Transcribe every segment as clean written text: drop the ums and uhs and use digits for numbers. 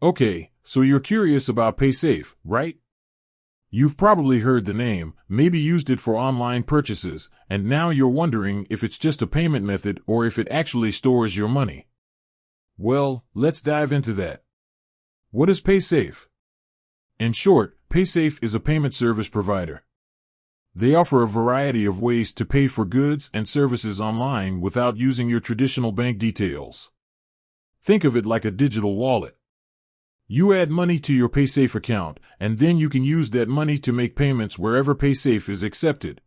Okay, so you're curious about Paysafe, right? You've probably heard the name, maybe used it for online purchases, and now you're wondering if it's just a payment method or if it actually stores your money. Well, let's dive into that. What is Paysafe? In short, Paysafe is a payment service provider. They offer a variety of ways to pay for goods and services online without using your traditional bank details. Think of it like a digital wallet. You add money to your Paysafe account, and then you can use that money to make payments wherever Paysafe is accepted.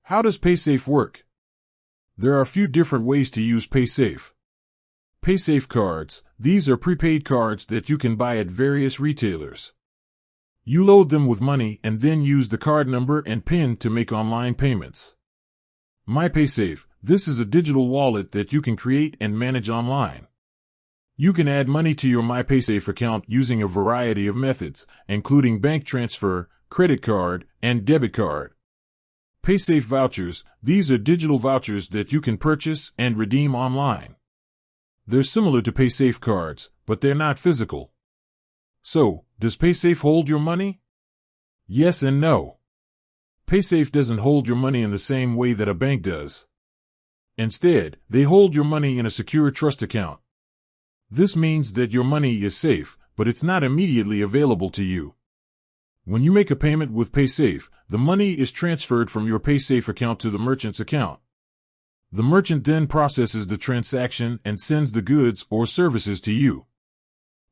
How does Paysafe work? There are a few different ways to use Paysafe. Paysafe cards. These are prepaid cards that you can buy at various retailers. You load them with money and then use the card number and PIN to make online payments. MyPaysafe. This is a digital wallet that you can create and manage online. You can add money to your MyPaysafe account using a variety of methods, including bank transfer, credit card, and debit card. Paysafe vouchers. These are digital vouchers that you can purchase and redeem online. They're similar to Paysafe cards, but they're not physical. So, does Paysafe hold your money? Yes and no. Paysafe doesn't hold your money in the same way that a bank does. Instead, they hold your money in a secure trust account. This means that your money is safe, but it's not immediately available to you. When you make a payment with Paysafe, the money is transferred from your Paysafe account to the merchant's account. The merchant then processes the transaction and sends the goods or services to you.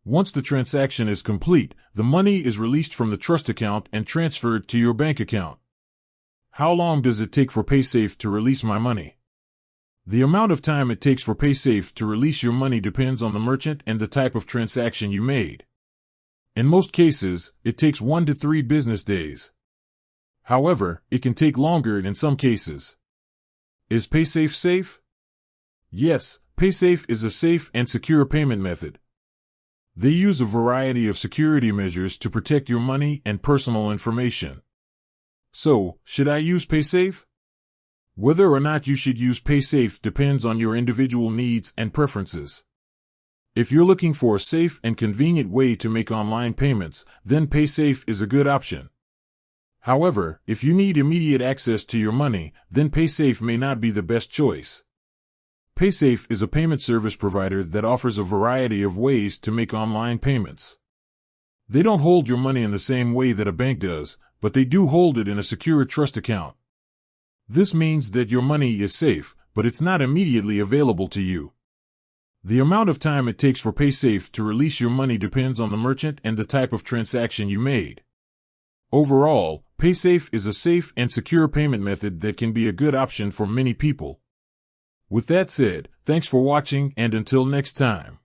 Once the transaction is complete, the money is released from the trust account and transferred to your bank account. How long does it take for Paysafe to release my money? The amount of time it takes for Paysafe to release your money depends on the merchant and the type of transaction you made. In most cases, it takes 1 to 3 business days. However, it can take longer in some cases. Is Paysafe safe? Yes, Paysafe is a safe and secure payment method. They use a variety of security measures to protect your money and personal information. So, should I use Paysafe? Whether or not you should use Paysafe depends on your individual needs and preferences. If you're looking for a safe and convenient way to make online payments, then Paysafe is a good option. However, if you need immediate access to your money, then Paysafe may not be the best choice. Paysafe is a payment service provider that offers a variety of ways to make online payments. They don't hold your money in the same way that a bank does, but they do hold it in a secure trust account. This means that your money is safe, but it's not immediately available to you. The amount of time it takes for Paysafe to release your money depends on the merchant and the type of transaction you made. Overall, Paysafe is a safe and secure payment method that can be a good option for many people. With that said, thanks for watching and until next time.